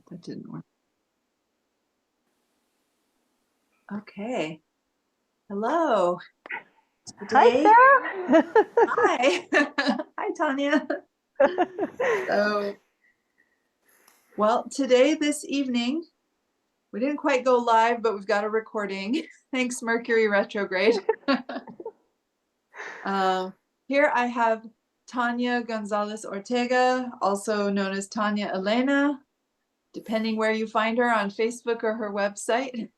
that didn't work. Okay. Hello. Hi, Today, Sarah. hi. Hi, Tanya. So, well, today, this evening, we didn't quite go live, but we've got a recording. Thanks, Mercury retrograde. Uh, Here I have Tanya Gonzalez Ortega, also known as Tanya Elena, depending where you find her on Facebook or her website.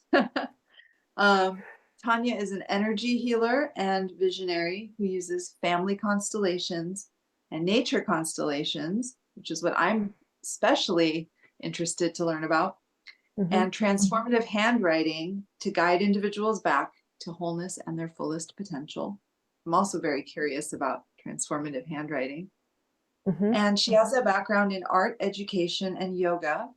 Tanya is an energy healer and visionary who uses family constellations and nature constellations, which is what I'm especially interested to learn about, Mm-hmm. and transformative handwriting to guide individuals back to wholeness and their fullest potential. I'm also very curious about transformative handwriting. Mm-hmm. And she has a background in art, education, and yoga.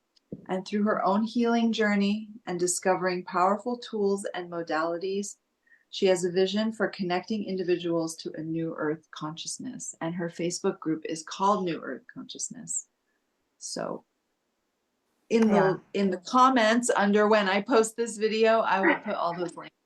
And through her own healing journey and discovering powerful tools and modalities, she has a vision for connecting individuals to a new earth consciousness. And her Facebook group is called New Earth Consciousness. So Yeah. in the comments under when I post this video, I will put all those links.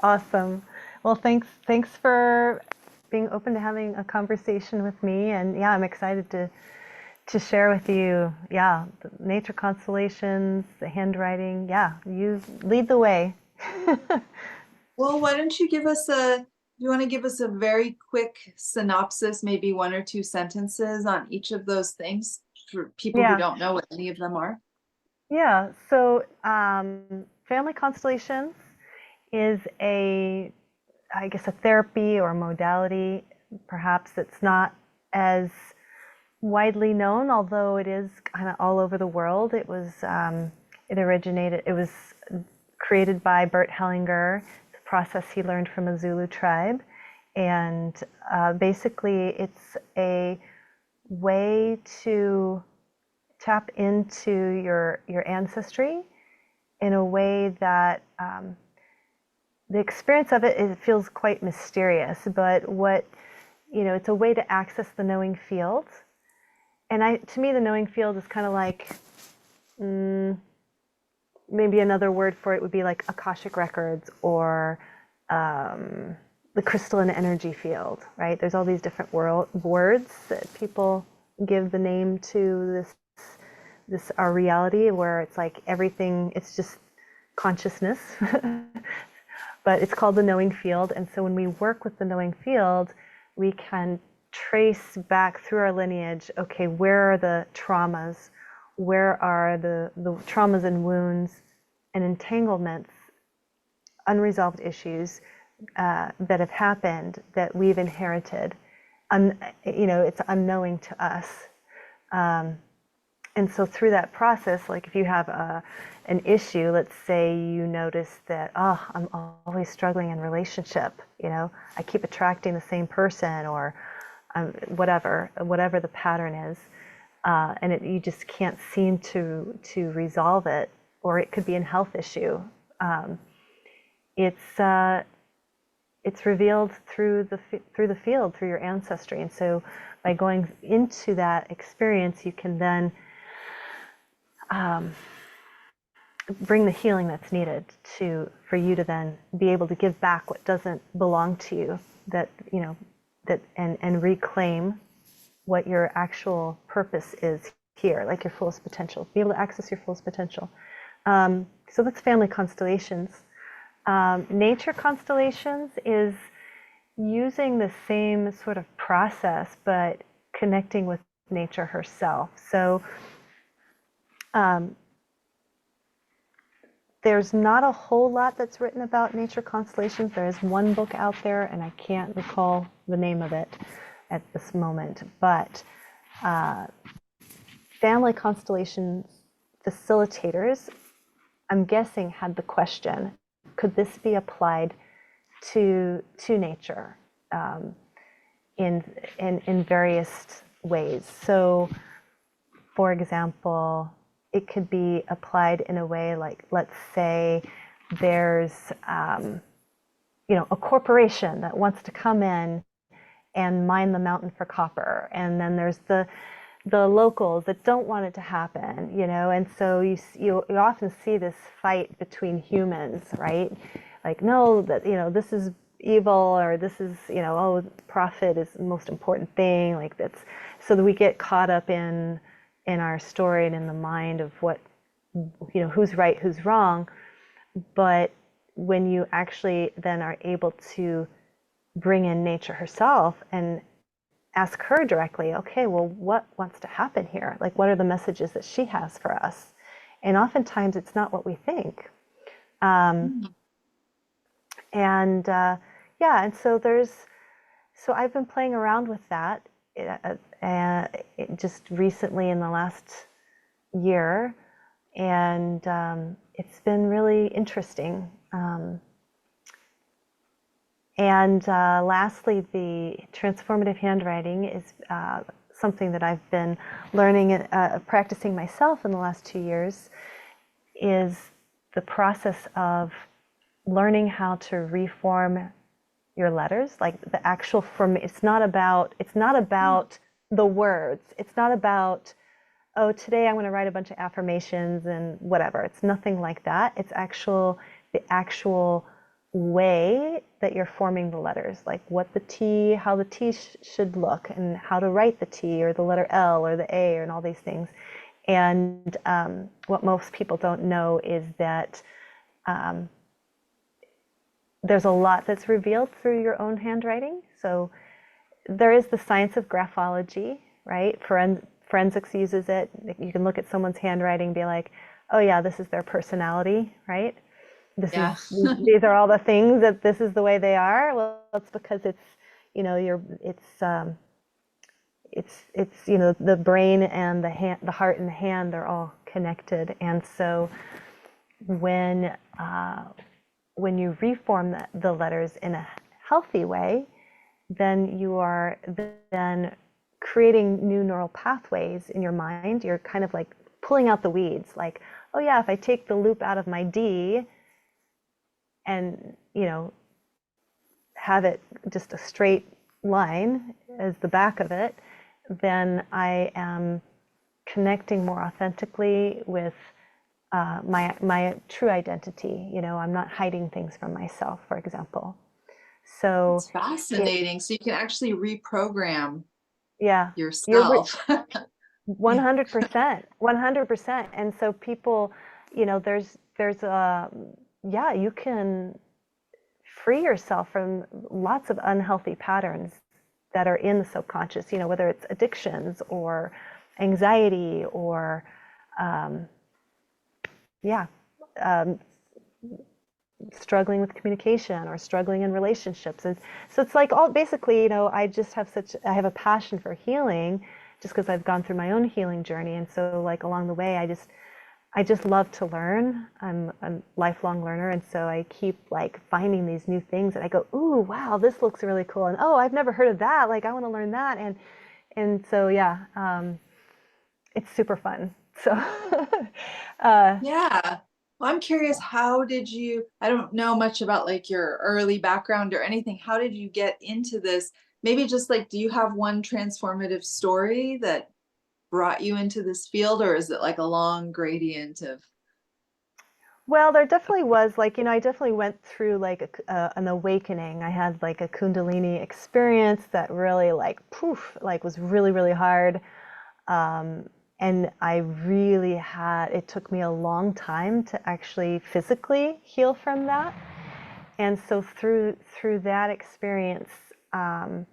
Awesome. Well, thanks for being open to having a conversation with me. And yeah, I'm excited to share with you, yeah, the nature constellations, the handwriting. Yeah, you lead the way. Well, why don't you give us you want to give us a very quick synopsis, maybe one or two sentences on each of those things for people who Yeah. don't know what any of them are? Yeah. So, family constellations is I guess, a therapy or modality. Perhaps it's not as widely known, although it is kind of all over the world. It was created by Bert Hellinger, the process he learned from a Zulu tribe. And basically, it's a way to tap into your ancestry in a way that the experience of it feels quite mysterious, but it's a way to access the knowing field. And to me, the knowing field is kind of like, maybe another word for it would be like Akashic records or the crystalline energy field, right? There's all these different words that people give the name to this our reality, where it's like everything, it's just consciousness. But it's called the knowing field. And so when we work with the knowing field, we can trace back through our lineage, okay, where are the traumas? Where are the traumas and wounds and entanglements, unresolved issues that have happened that we've inherited? It's unknowing to us. And so through that process, like if you have an issue, let's say you notice that, oh, I'm always struggling in relationship, I keep attracting the same person, or whatever the pattern is, and you just can't seem to resolve it, or it could be a health issue. It's revealed through the field, through your ancestry, and so by going into that experience, you can then bring the healing that's needed for you to then be able to give back what doesn't belong to you, and reclaim what your actual purpose is here, like your fullest potential, be able to access your fullest potential. So that's family constellations. Nature constellations is using the same sort of process, but connecting with nature herself. So there's not a whole lot that's written about nature constellations. There is one book out there, and I can't recall the name of it at this moment. But family constellations facilitators, I'm guessing, had the question, could this be applied to nature in various ways? So, for example, it could be applied in a way like, let's say there's a corporation that wants to come in and mine the mountain for copper, and then there's the locals that don't want it to happen, you know, and so you often see this fight between humans, right? Like, no, that, you know, this is evil, or this is, you know, oh, profit is the most important thing, like that's, so that we get caught up in our story and in the mind of what, you know, who's right, who's wrong. But when you actually then are able to bring in nature herself and ask her directly, okay, well, what wants to happen here? Like, what are the messages that she has for us? And oftentimes it's not what we think. Um, Mm. and yeah, and so so I've been playing around with that just recently in the last year, and it's been really interesting. And lastly, the transformative handwriting is something that I've been learning, practicing myself in the last 2 years, is the process of learning how to reform your letters, like the actual form. It's not about the words. It's not about, oh, today I'm going to write a bunch of affirmations and whatever. It's nothing like that. It's the actual way that you're forming the letters, like how the T should look, and how to write the T or the letter L or the A, and all these things. And what most people don't know is that there's a lot that's revealed through your own handwriting. So there is the science of graphology, right? Forensics uses it. You can look at someone's handwriting and be like, oh yeah, this is their personality, right? Yeah. These are all the things that this is the way they are. Well, it's because it's, you know, it's you know, the brain and the heart and the hand, they're all connected. And so when when you reform the letters in a healthy way, then you are then creating new neural pathways in your mind. You're kind of like pulling out the weeds, like, oh yeah, if I take the loop out of my D and, you know, have it just a straight line as the back of it, then I am connecting more authentically with my true identity. You know, I'm not hiding things from myself, for example. So It's it, fascinating. So you can actually reprogram yeah, you're yourself. Yeah. 100%, 100%. And so people, you know, there's a, yeah, you can free yourself from lots of unhealthy patterns that are in the subconscious, you know, whether it's addictions or anxiety or, yeah, um, struggling with communication or struggling in relationships. And so it's like all basically, you know, I have a passion for healing just because I've gone through my own healing journey. And so like along the way, I just love to learn. I'm a lifelong learner, and so I keep like finding these new things and I go, ooh, wow, this looks really cool. And oh, I've never heard of that. Like I want to learn that. And so yeah, it's super fun. So Yeah. Well, I'm curious, how did you, I don't know much about like your early background or anything. How did you get into this? Maybe just like, do you have one transformative story that brought you into this field, or is it like a long gradient of, well, there definitely was like, you know, I definitely went through like an awakening. I had like a Kundalini experience that really like poof, like was really, really hard. Um, and I really it took me a long time to actually physically heal from that. And so through that experience, um,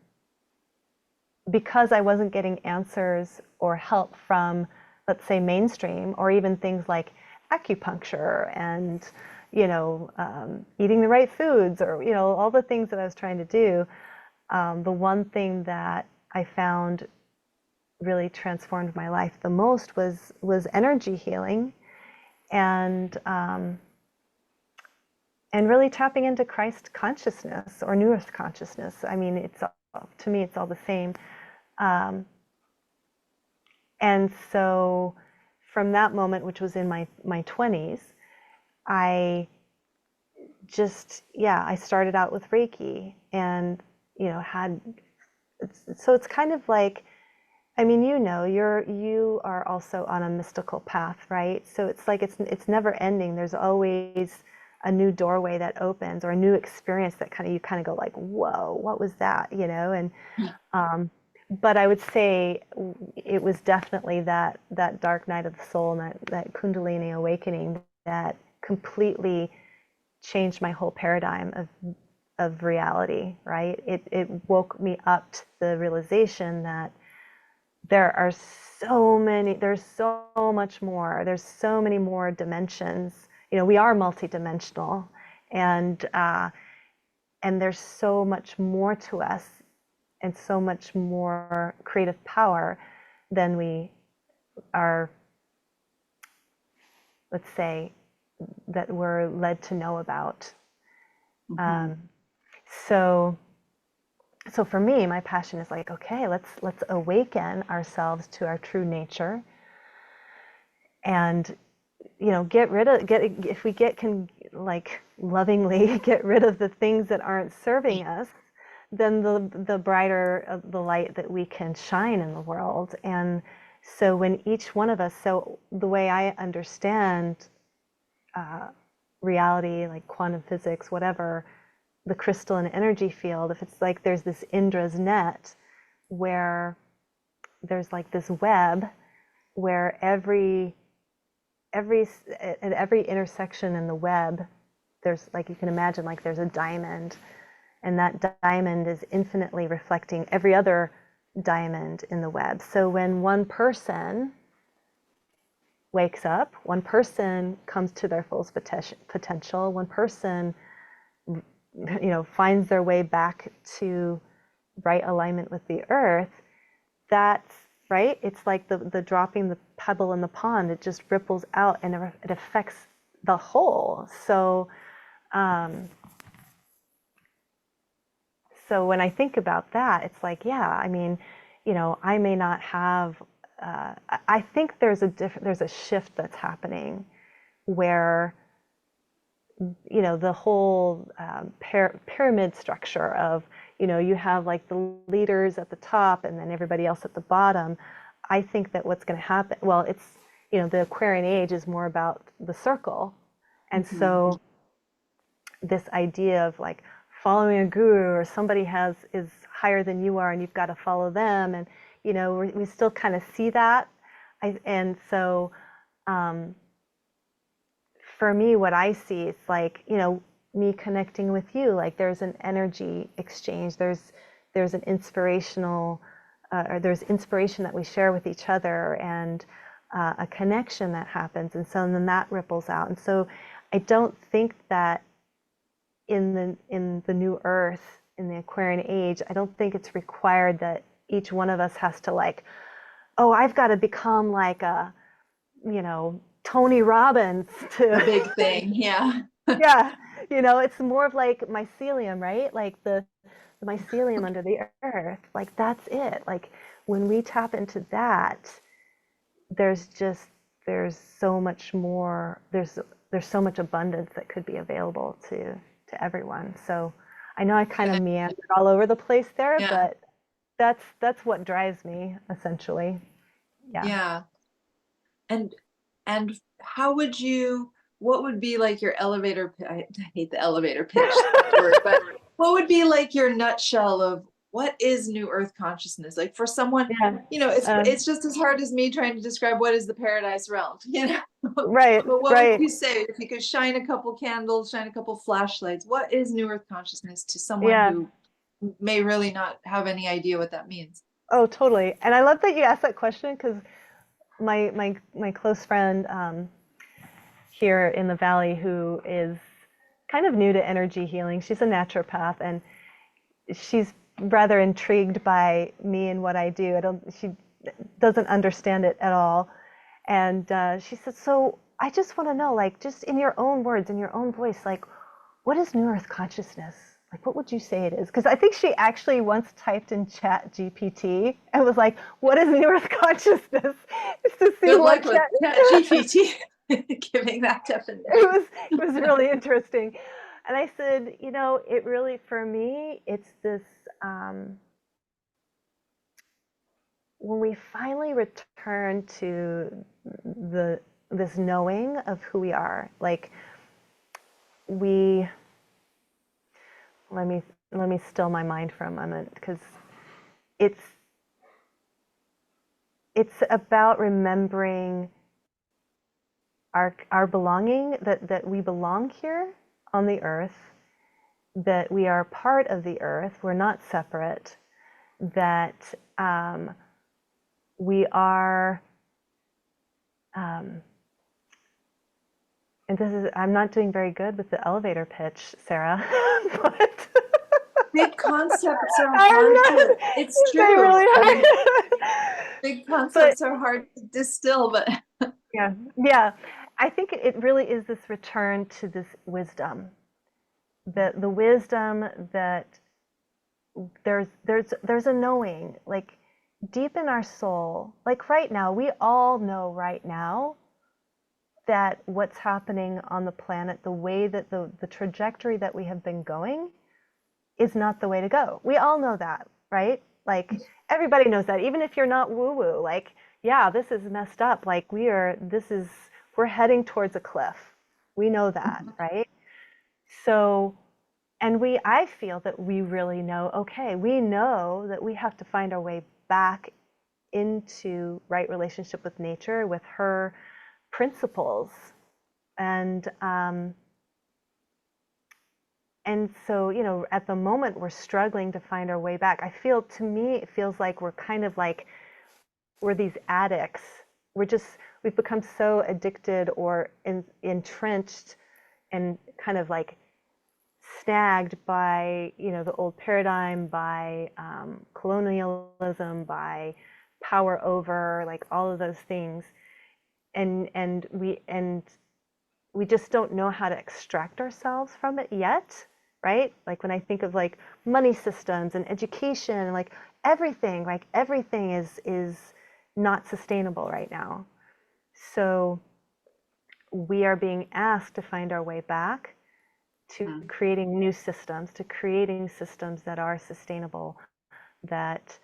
because I wasn't getting answers or help from, let's say, mainstream, or even things like acupuncture and, you know, eating the right foods, or, you know, all the things that I was trying to do, the one thing that I found really transformed my life the most was energy healing, and and really tapping into Christ consciousness or New Earth consciousness. I mean, to me, it's all the same. Um, and so, from that moment, which was in my 20s, I I started out with Reiki, and you know, so it's kind of like I mean, you are also on a mystical path, right? So it's like it's never ending. There's always a new doorway that opens or a new experience that kind of you kind of go like, whoa, what was that? And um, but I would say it was definitely that dark night of the soul and that Kundalini awakening that completely changed my whole paradigm of reality, right? It woke me up to the realization that there's so much more. There's so many more dimensions. We are multidimensional, and there's so much more to us, and so much more creative power than we are, let's say, that we're led to know about. Mm-hmm. So so for me, my passion is like, okay, let's awaken ourselves to our true nature, and if we can like lovingly get rid of the things that aren't serving us, then the brighter the light that we can shine in the world. And so when each one of us, so the way I understand reality, like quantum physics, whatever, the crystalline energy field, if it's like there's this Indra's net where there's like this web where at every intersection in the web, there's, like, you can imagine, like there's a diamond, and that diamond is infinitely reflecting every other diamond in the web. So when one person wakes up, one person comes to their fullest potential, one person finds their way back to right alignment with the earth, that's right. It's like the dropping the pebble in the pond. It just ripples out and it affects the whole. Um, so when I think about that, it's like, yeah, I mean, I may not have. I think there's a shift that's happening where the whole pyramid structure of, you have like the leaders at the top and then everybody else at the bottom. I think that what's going to happen, well, it's, the Aquarian age is more about the circle. And Mm-hmm. so this idea of like following a guru or somebody is higher than you are and you've got to follow them. And, we still kind of see that. And so, for me, what I see is like, me connecting with you, like there's an energy exchange, there's an inspirational, or there's inspiration that we share with each other, and a connection that happens, and so then that ripples out. And so I don't think that in the new earth, in the Aquarian age, I don't think it's required that each one of us has to like, oh, I've got to become like a, Tony Robbins The to big thing, yeah. yeah, it's more of like mycelium, right? Like the mycelium under the earth. Like that's it. Like when we tap into that, there's just there's so much more. There's so much abundance that could be available to everyone. So I know I kind of meandered all over the place there, Yeah. but that's what drives me essentially. Yeah. Yeah. And and how would you, what would be like your I hate the elevator pitch word, but what would be like your nutshell of what is New Earth consciousness? Like for someone, Yeah. it's just as hard as me trying to describe what is the paradise realm, Right. But what would Right. you say if you could shine a couple candles, shine a couple flashlights? What is New Earth consciousness to someone Yeah. who may really not have any idea what that means? Oh, totally. And I love that you asked that question because my close friend here in the valley who is kind of new to energy healing. She's a naturopath and she's rather intrigued by me and what I do. She doesn't understand it at all. And she said, so I just want to know, like, just in your own words, in your own voice, like, what is New Earth consciousness? Like, what would you say it is? Because I think she actually once typed in Chat GPT and was like, what is New Earth consciousness? Just to see Good what luck with Chat. ChatGPT giving that it definition. was it was really interesting. And I said, it really, for me, it's this when we finally return to this knowing of who we are, like we let me still my mind for a moment, because it's about remembering our belonging, that we belong here on the earth, that we are part of the earth, we're not separate, that we are, and this is, I'm not doing very good with the elevator pitch, Sarah, but Big concepts are I'm hard not, to, it's they true. really I mean, are. big But concepts are hard to distill, but yeah, I think it really is this return to this wisdom, the wisdom that there's a knowing, like deep in our soul, like right now, we all know right now that what's happening on the planet, the way that the trajectory that we have been going is not the way to go. We all know that, right? Like everybody knows that, even if you're not woo-woo, like, yeah, this is messed up. Like we're heading towards a cliff. We know that, right? So, and I feel that we really know, okay, we know that we have to find our way back into right relationship with nature, with her principles. And so, at the moment we're struggling to find our way back. To me, it feels like we're kind of like, we're these addicts. We've become so addicted or entrenched and kind of like snagged by, the old paradigm, by colonialism, by power over, like all of those things. And we just don't know how to extract ourselves from it yet, right? Like when I think of like money systems and education, like everything is not sustainable right now. So we are being asked to find our way back to creating new systems, to creating systems that are sustainable, that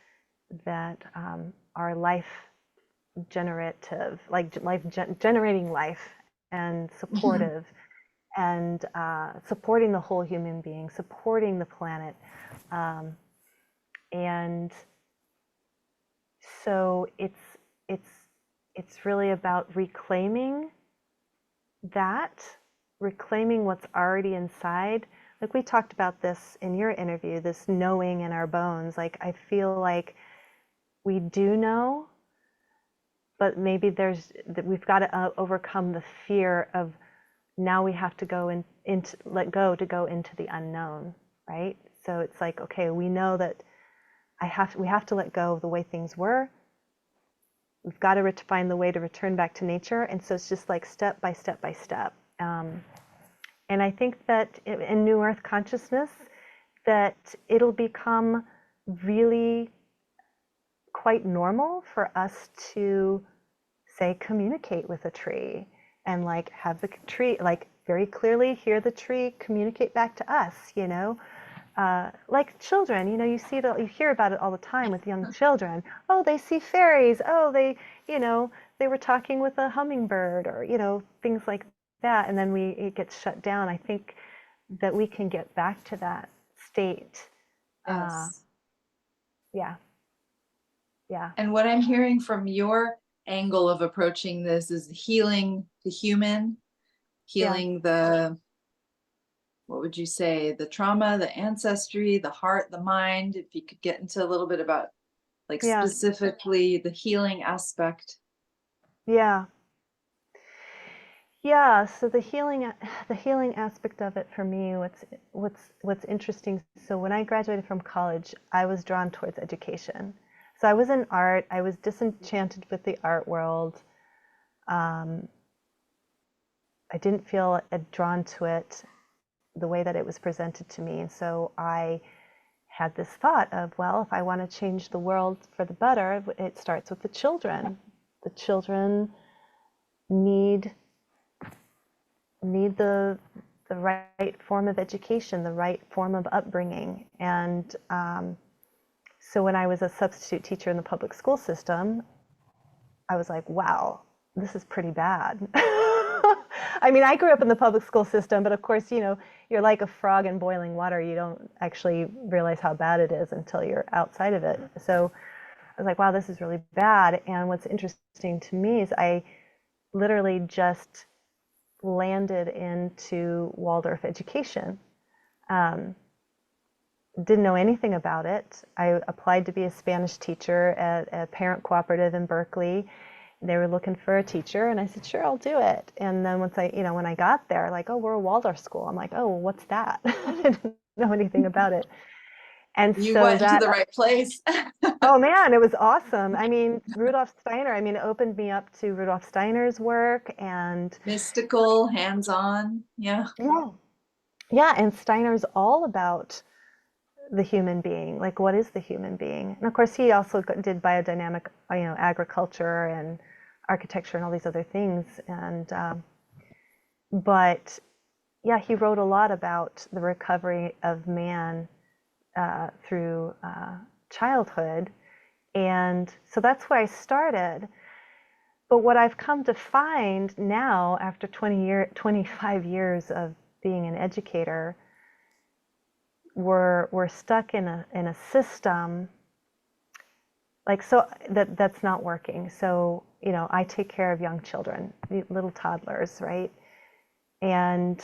are life generative, like generating life, and supportive, and supporting the whole human being, supporting the planet. And so it's really about reclaiming that, reclaiming what's already inside. Like we talked about this in your interview, this knowing in our bones. Like I feel like we do know, but maybe we've got to overcome the fear of, now we have to go let go to go into the unknown, right? So it's like, okay, we know that we have to let go of the way things were. We've got to find the way to return back to nature. And so it's just like step by step by step. And I think that in New Earth consciousness, that it'll become really quite normal for us to, say, communicate with a tree, and like have the tree like very clearly hear the tree communicate back to us, like children, you hear about it all the time with young children. Oh, they see fairies. Oh, they were talking with a hummingbird, or things like that. And then it gets shut down. I think that we can get back to that state. yes. Yeah. Yeah. And what I'm hearing from your angle of approaching this is healing the human, healing the, what would you say, the trauma, the ancestry, the heart, the mind. If you could get into a little bit about like Yeah. specifically the healing aspect. Yeah. Yeah, so the healing aspect of it for me, what's interesting. So when I graduated from college, I was drawn towards education. So I was in art. I was disenchanted with the art world. I didn't feel drawn to it the way that it was presented to me. And so I had this thought of, well, if I want to change the world for the better, it starts with the children. The children need the right form of education, the right form of upbringing. And So when I was a substitute teacher in the public school system, I was like, wow, this is pretty bad. I mean, I grew up in the public school system, but of course, you're like a frog in boiling water. You don't actually realize how bad it is until you're outside of it. So I was like, wow, this is really bad. And what's interesting to me is I literally just landed into Waldorf education. Um, didn't know anything about it. I applied to be a Spanish teacher at a parent cooperative in Berkeley. They were looking for a teacher, and I said, sure, I'll do it. And then when I got there, like, oh, we're a Waldorf school. I'm like, oh, well, what's that? I didn't know anything about it. And You so went to that, the right place. oh man, it was awesome. I mean, Rudolf Steiner, I mean, it opened me up to Rudolf Steiner's work and Mystical, hands-on. Yeah. yeah, yeah, and Steiner's all about the human being, like what is the human being? And of course, he also did biodynamic, agriculture and architecture and all these other things. And but yeah, he wrote a lot about the recovery of man through childhood, and so that's where I started. But what I've come to find now, after 25 years of being an educator, we're stuck in a system like so that's not working. So I take care of young children, little toddlers, right? And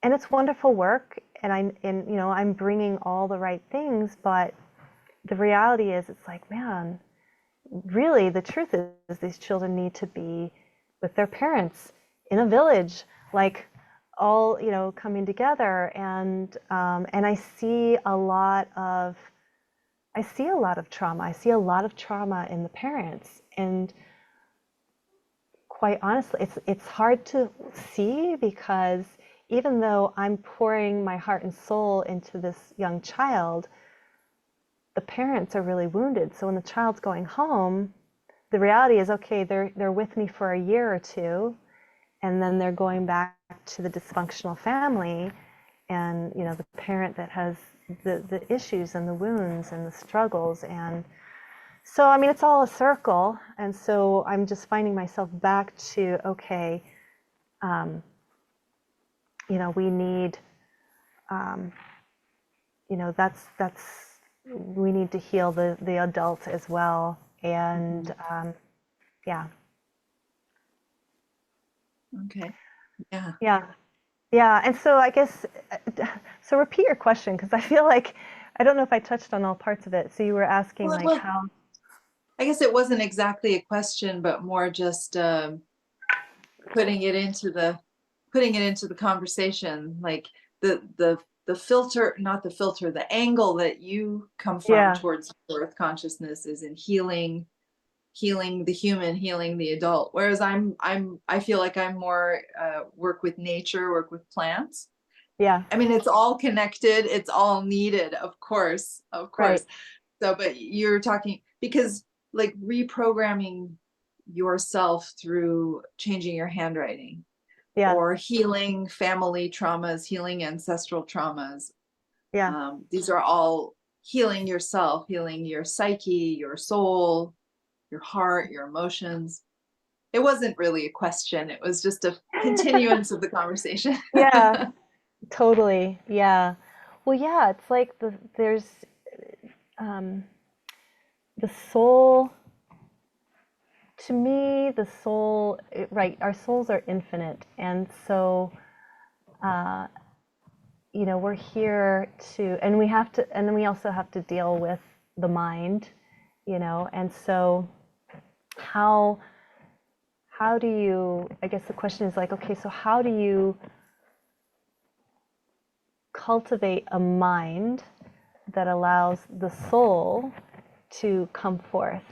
it's wonderful work, and I'm bringing all the right things, but the reality is it's like, man, really the truth is these children need to be with their parents in a village, like all coming together. And I see a lot of trauma. I see a lot of trauma in the parents, and quite honestly, it's hard to see, because even though I'm pouring my heart and soul into this young child, the parents are really wounded. So when the child's going home, the reality is, okay, they're with me for a year or two, and then they're going back to the dysfunctional family, and the parent that has the issues and the wounds and the struggles. And so I mean, it's all a circle. And so I'm just finding myself back to, okay, we need that's we need to heal the adults as well. And yeah. Okay. Yeah. Yeah. Yeah. And so I guess, so repeat your question, because I feel like I don't know if I touched on all parts of it. So you were asking like Well, how. I guess it wasn't exactly a question, but more just putting it into the conversation, like the filter, not the filter, the angle that you come from Yeah. towards earth consciousness is in healing the human, healing the adult, whereas I feel like I'm more work with nature, work with plants. Yeah. I mean, it's all connected, it's all needed, of course, of Right. course. So but you're talking because like reprogramming yourself through changing your handwriting Yeah. or healing family traumas, healing ancestral traumas. Yeah. These are all healing yourself, healing your psyche, your soul, your heart, your emotions. It wasn't really a question. It was just a continuance of the conversation. Yeah. Totally. Yeah. Well, yeah, it's like there's um, the soul. To me, the soul, right? Our souls are infinite, and so uh, we're here to, and we have to, and then we also have to deal with the mind, and so how do you? I guess the question is like, okay, so how do you cultivate a mind that allows the soul to come forth,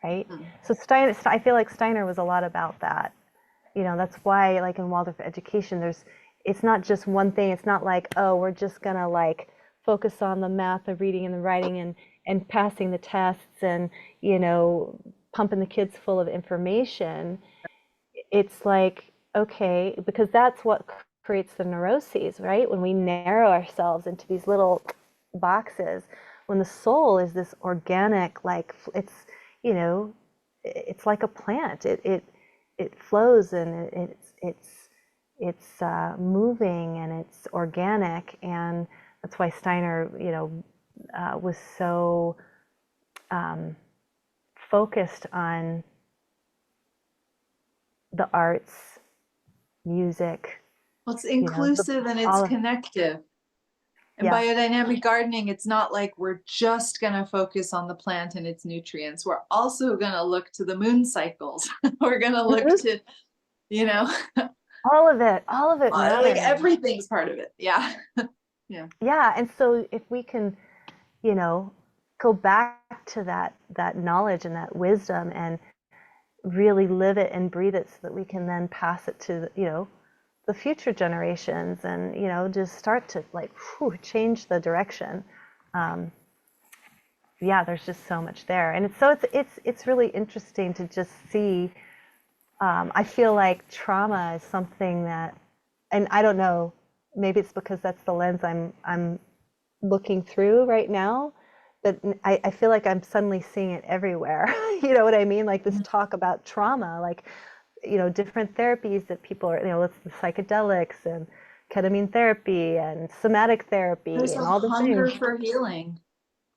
right? So Steiner, I feel like Steiner was a lot about that. That's why, like in Waldorf education, it's not just one thing. It's not like, oh, we're just gonna like focus on the math, the reading, and the writing, and passing the tests, and pumping the kids full of information. It's like, okay, because that's what creates the neuroses, right? When we narrow ourselves into these little boxes, when the soul is this organic, like you know, it's like a plant. It flows, and it's moving, and it's organic. And that's why Steiner, was so focused on the arts, music, Well, it's the inclusive and it's all of, connective. And yeah. biodynamic gardening, it's not like we're just going to focus on the plant and its nutrients. We're also going to look to the moon cycles. We're going to look Mhm. to, you know, All of it like matters. everything's part of it. Yeah. Yeah. Yeah, and so if we can, you know, go back to that knowledge and that wisdom and really live it and breathe it so that we can then pass it to, the future generations, and, just start to like change the direction. Um, yeah, there's just so much there. And it's really interesting to just see. I feel like trauma is something that, and I don't know, maybe it's because that's the lens I'm looking through right now, but I feel like I'm suddenly seeing it everywhere. You know what I mean? Like this talk about trauma, like, different therapies that people are, it's the psychedelics and ketamine therapy and somatic therapy There's and a all the hunger things. for healing.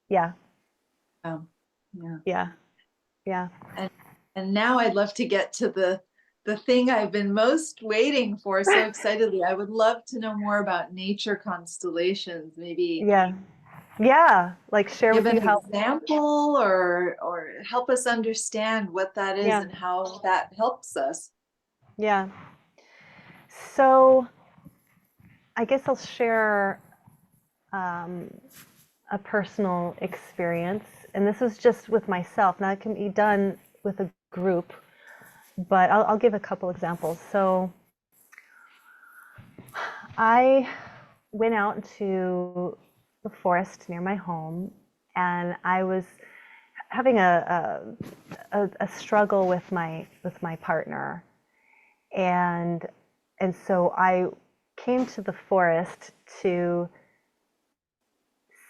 Yeah, Yeah. yeah, yeah. And and now I'd love to get to the thing I've been most waiting for so excitedly. I would love to know more about nature constellations. Maybe Yeah, yeah. Like share give with an you how, example or help us understand what that is yeah, and how that helps us. yeah. So I guess I'll share um, a personal experience, and this is just with myself. Now it can be done with a group, but I'll give a couple examples. So I went out into the forest near my home, and I was having a struggle with my partner, and so I came to the forest to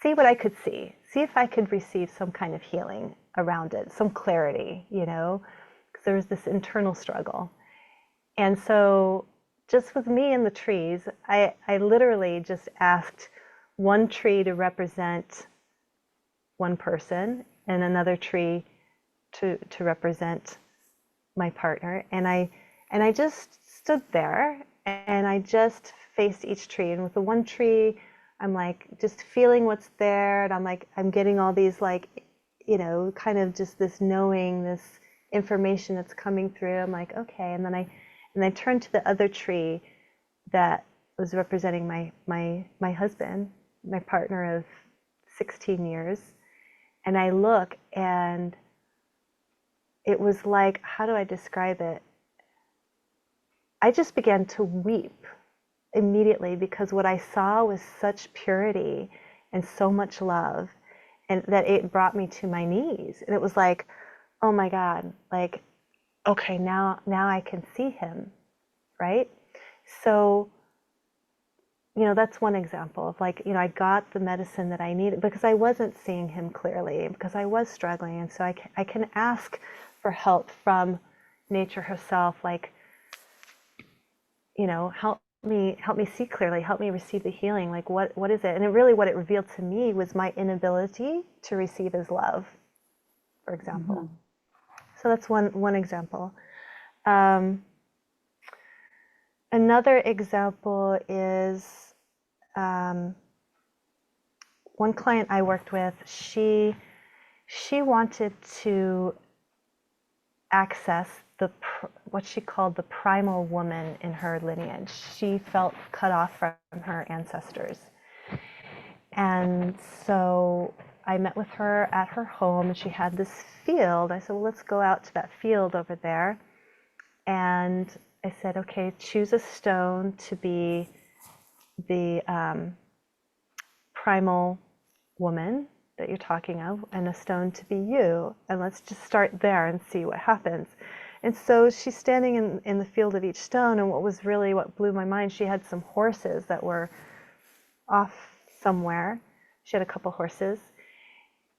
see what I could see if I could receive some kind of healing around it, some clarity, because there was this internal struggle. And so, just with me and the trees, I literally just asked one tree to represent one person and another tree to represent my partner. And I just stood there and I just faced each tree. And with the one tree, I'm like just feeling what's there. And I'm like, I'm getting all these like, kind of just this knowing, this information that's coming through. I'm like, okay. And I turned to the other tree that was representing my husband, my partner of 16 years. And I look, and it was like, how do I describe it? I just began to weep immediately because what I saw was such purity and so much love, and that it brought me to my knees. And it was like, oh my God, like, okay, now I can see him, right? So, that's one example of like, I got the medicine that I needed because I wasn't seeing him clearly, because I was struggling. And so I can ask for help from nature herself, like, help me see clearly, help me receive the healing. Like, what is it? And what it revealed to me was my inability to receive his love, for example. Mhm. So that's one example. Um, Another example is um, one client I worked with. She wanted to access what she called the primal woman in her lineage. She felt cut off from her ancestors. And so I met with her at her home, and she had this field. I said, well, let's go out to that field over there. And I said, okay, choose a stone to be the primal woman that you're talking of, and a stone to be you. And let's just start there and see what happens. And so she's standing in the field of each stone, and what blew my mind, she had some horses that were off somewhere. She had a couple horses,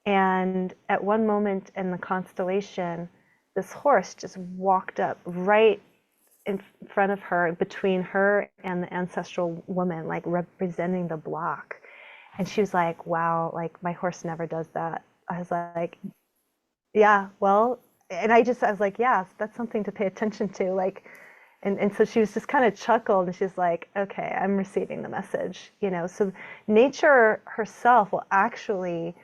And at one moment in the constellation, this horse just walked up right in front of her, between her and the ancestral woman, like representing the block. And she was like, wow, like my horse never does that. I was like, yeah, well, and I was like, yeah, that's something to pay attention to. Like, and so she was just kind of chuckled and she's like, okay, I'm receiving the message, you know. So nature herself will actually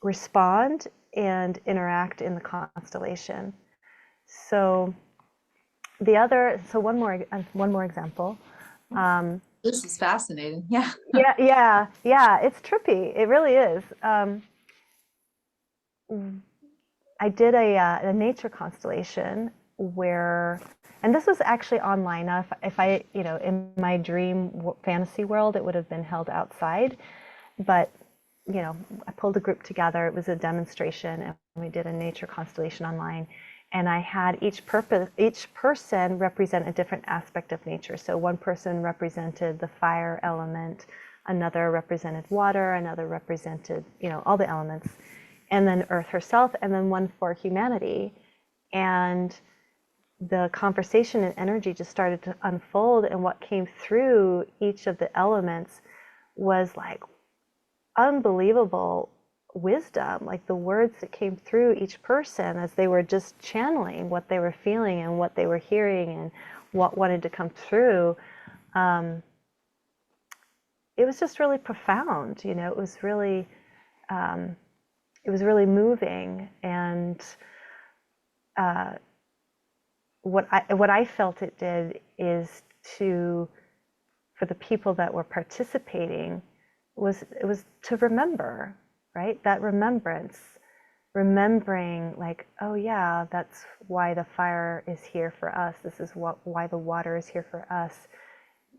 respond and interact in the constellation. So one more example. This is fascinating. Yeah. Yeah, it's trippy. It really is. I did a nature constellation where, and this was actually online. Now, if I, you know, in my dream fantasy world, it would have been held outside, but you know, I pulled a group together. It was a demonstration, and we did a nature constellation online. And I had each person represent a different aspect of nature. So one person represented the fire element, another represented water, another represented, you know, all the elements, and then Earth herself, and then one for humanity. And the conversation and energy just started to unfold, and what came through each of the elements was like unbelievable wisdom, like the words that came through each person as they were just channeling what they were feeling and what they were hearing and what wanted to come through. Um, it was just really profound, you know. Um, it was really moving, and what I felt it did is to, for the people that were participating, it was to remember, right? That remembrance, remembering like, oh yeah, that's why the fire is here for us. This is why the water is here for us.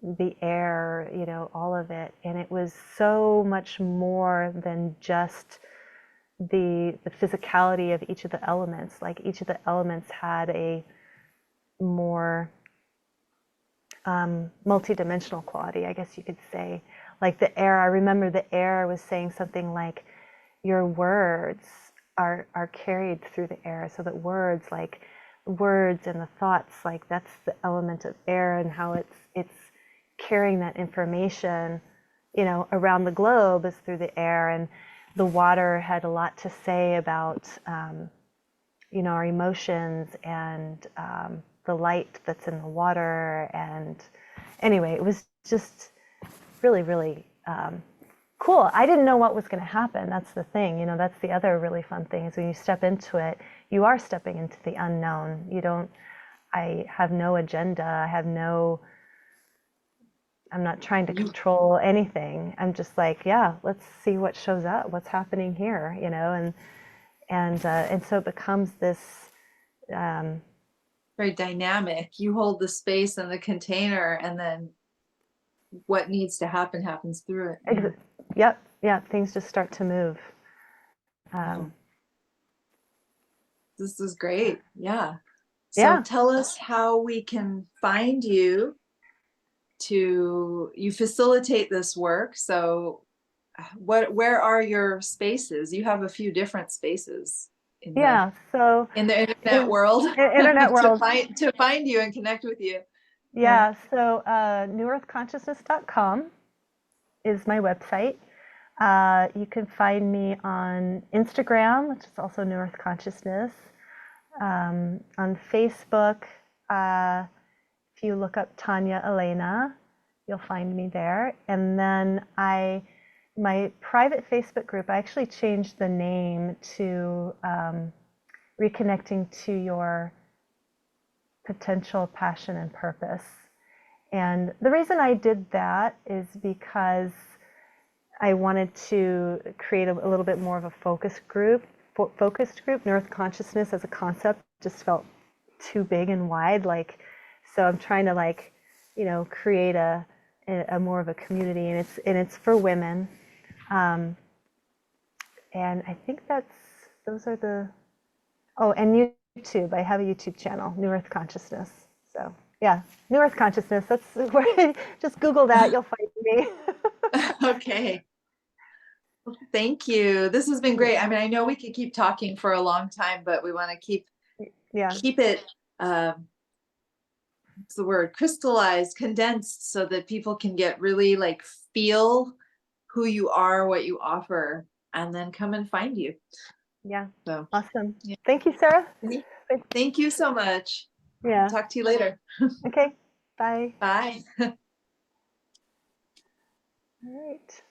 The air, you know, all of it. And it was so much more than just the physicality of each of the elements. Like each of the elements had a more multi-dimensional quality, I guess you could say. Like the air, I remember the air was saying something like, your words are carried through the air. So that words and the thoughts, like that's the element of air, and how it's carrying that information, you know, around the globe is through the air. And the water had a lot to say about you know, our emotions, and the light that's in the water. And anyway, it was just really, really cool. I didn't know what was going to happen. That's the thing, you know, that's the other really fun thing, is when you step into it, you are stepping into the unknown. I have no agenda. I'm not trying to control anything. I'm just like, yeah, let's see what shows up, what's happening here, you know. And so it becomes this Very dynamic. You hold the space and the container, and then what needs to happen happens through it. yep, things just start to move. This is great. Yeah. So Yeah. tell us how we can find you. You facilitate this work. So where are your spaces? You have a few different spaces in Yeah, so the internet world internet world. to find you and connect with you. Yeah, so newearthconsciousness.com is my website. You can find me on Instagram, which is also New Earth Consciousness. On Facebook, if you look up Tanya Elena, you'll find me there. And then my private Facebook group, I actually changed the name to Reconnecting to Your Potential, Passion, and Purpose. And the reason I did that is because I wanted to create a little bit more of a focused group. New Earth Consciousness as a concept just felt too big and wide. Like, so I'm trying to, like, you know, create a more of a community, and it's for women. And I think those are the, oh, and YouTube. I have a YouTube channel, New Earth Consciousness. So yeah, New Earth Consciousness. That's where, just Google that, you'll find me. Okay. Thank you. This has been great. Yeah. I mean, I know we could keep talking for a long time, but we want to Yeah. keep it what's the word, crystallized, condensed, so that people can get really like feel who you are, what you offer, and then come and find you. Yeah. So Awesome. yeah. Thank you, Sarah. Thank you so much. I'll Yeah. talk to you later. Okay. Bye. Bye. All right.